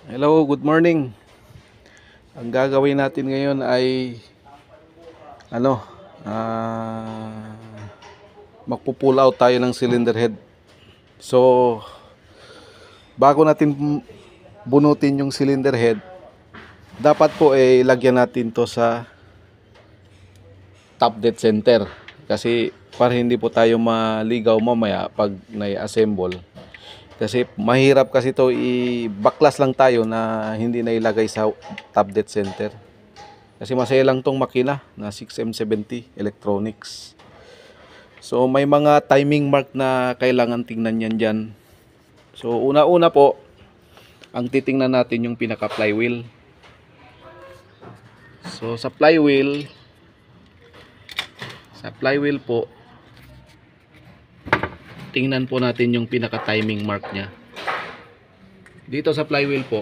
Hello, good morning. Ang gagawin natin ngayon ay ano, ah, magpo-pull out tayo ng cylinder head. So, bago natin bunutin yung cylinder head, dapat po lagyan natin to sa top dead center. Kasi para hindi po tayo maligaw mamaya pag nai-assemble. Kasi mahirap kasi to i-baklas lang tayo na hindi na ilagay sa top dead center. Kasi masaya lang tong makina na 6M70 electronics. So may mga timing mark na kailangan tingnan yan dyan. So una-una po, ang titingnan natin yung pinaka flywheel. So sa flywheel po, tingnan po natin yung pinaka timing mark nya. Dito sa flywheel po,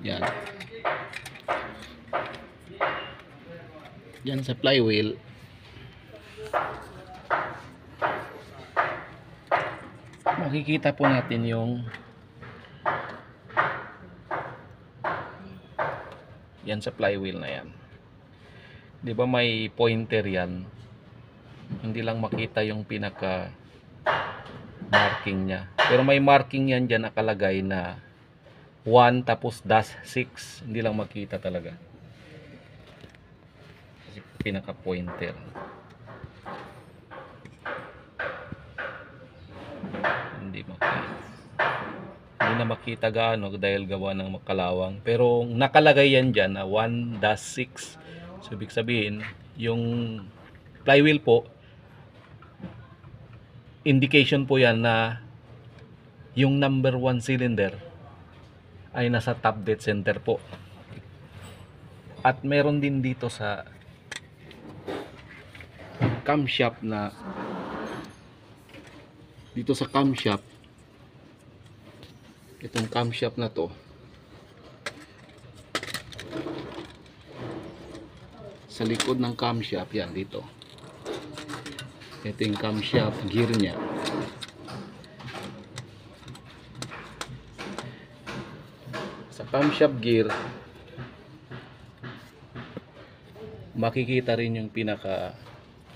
yan. Yan sa flywheel, makikita po natin yung yan sa flywheel na yan. 'Di ba may pointer yan? Hindi lang makita yung pinaka marking niya. Pero may marking yan diyan nakalagay na 1 tapos dash 6. Hindi lang makita talaga. Kasi pinaka pointer. Hindi makita. Hindi na makita gaano dahil gawa ng makalawang. Pero nakalagay yan diyan na 1-6. So ibig sabihin, yung flywheel po, indication po yan na yung number 1 cylinder ay nasa top dead center po. At meron din dito sa camshaft na dito sa camshaft, itong camshaft na to, sa likod ng camshaft yan dito, ito yung camshaft gear nya. Sa camshaft gear makikita rin yung pinaka,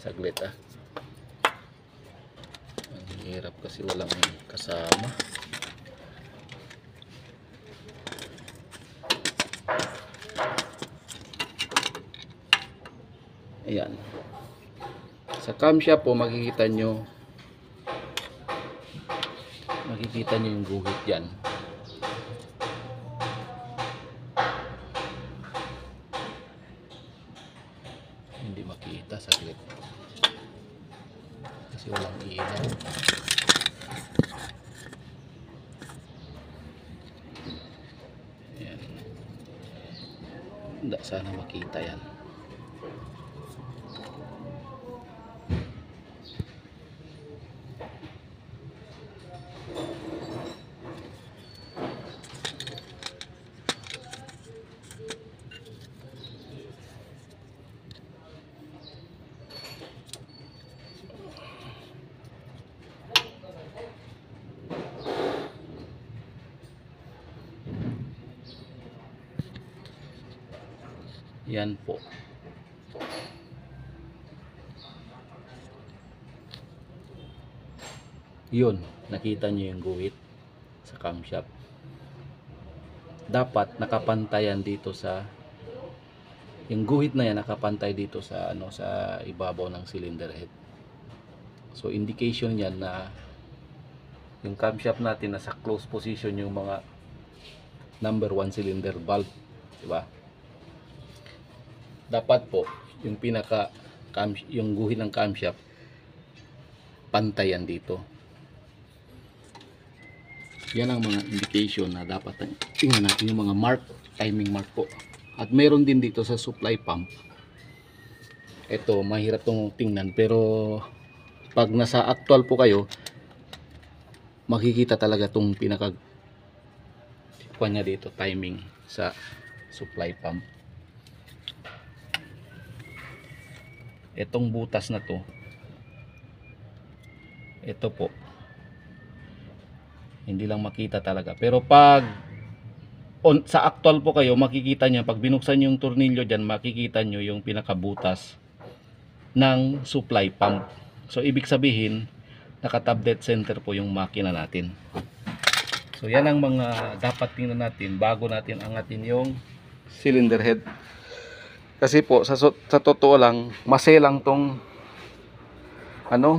saglit ang hirap kasi walang kasama. Ayan, sa camshaft po makikita nyo yung guhit dyan. Hindi makita, saglit kasi walang ilaw. Ayan, hindi sana makita yan. Yan po. Yun, nakita nyo yung guhit sa camshaft. Dapat nakapantayan dito sa yung guhit na yan, nakapantay dito sa sa ibabaw ng cylinder head. So indication yan na yung camshaft natin nasa close position yung mga number 1 cylinder valve, di ba? Dapat po yung pinaka yung guhit ng camshaft pantayan dito. Yan ang mga indication na dapat tingnan natin, yung mga mark, timing mark po. At meron din dito sa supply pump. Ito mahirap tong tingnan, pero pag nasa actual po kayo, makikita talaga tong pinaka kanya dito, timing sa supply pump. Itong butas na to, ito po, hindi lang makita talaga. Pero pag sa actual po kayo, makikita nyo, pag binuksan nyo yung tornilyo dyan, makikita nyo yung pinakabutas ng supply pump. So ibig sabihin, naka-top dead center po yung makina natin. So yan ang mga dapat tingnan natin bago natin angatin yung Cylinder head. Kasi po sa totoo lang, maselang tong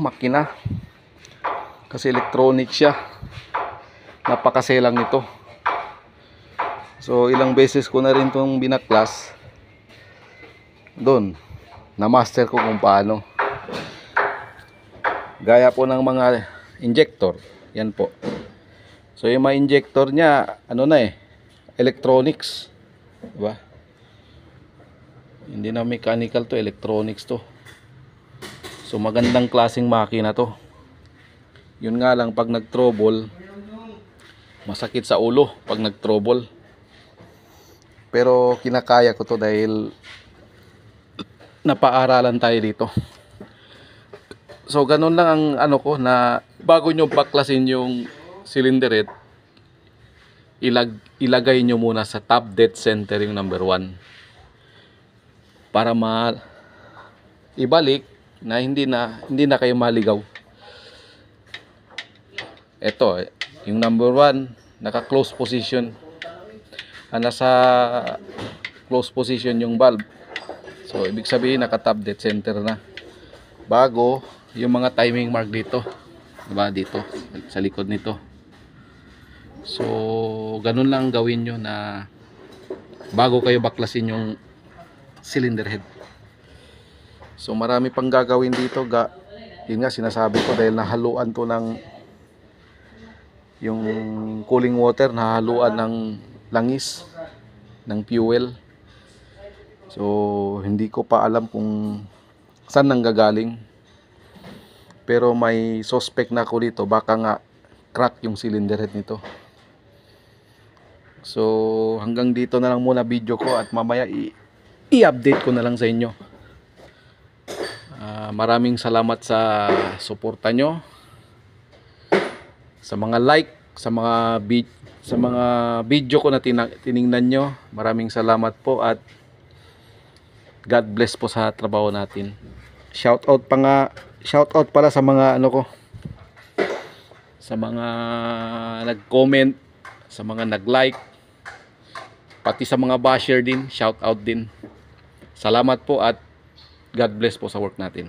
makina. Kasi electronic siya. Napakaselang nito. So ilang beses ko na rin tong binaklas. Doon, na-master ko kung paano. Gaya po ng mga injector. Yan po. So yung mga injector niya, electronics. Diba? Hindi na mechanical to, electronics to. So magandang klaseng makina to. Yun nga lang, pag nag-trouble, masakit sa ulo pag nag-trouble. Pero kinakaya ko to dahil napaaralan tayo dito. So ganun lang ang ko, na bago nyo baklasin yung cylinder head, ilagay nyo muna sa top dead center yung number 1 para ibalik na hindi na kayo maligaw. Ito, yung number 1 naka close position, nasa close position yung valve. So ibig sabihin naka top dead center na. Bago yung mga timing mark dito, diba, dito sa likod nito. So ganun lang gawin nyo na bago kayo baklasin yung cylinder head. So marami pang gagawin dito, yun nga sinasabi ko, dahil nahaluan to ng yung cooling water, nahaluan ng langis, ng fuel. So hindi ko pa alam kung saan nanggagaling, pero may suspect na ako dito, baka nga crack yung cylinder head nito. So hanggang dito na lang muna video ko, at mamaya i-update ko na lang sa inyo. Maraming salamat sa suporta nyo, sa mga like, sa mga video ko na tiningnan nyo. Maraming salamat po, at God bless po sa trabaho natin. Shout out pala sa mga sa mga nag-comment, sa mga nag-like, pati sa mga basher din, shout out din. Salamat po, at God bless po sa work natin.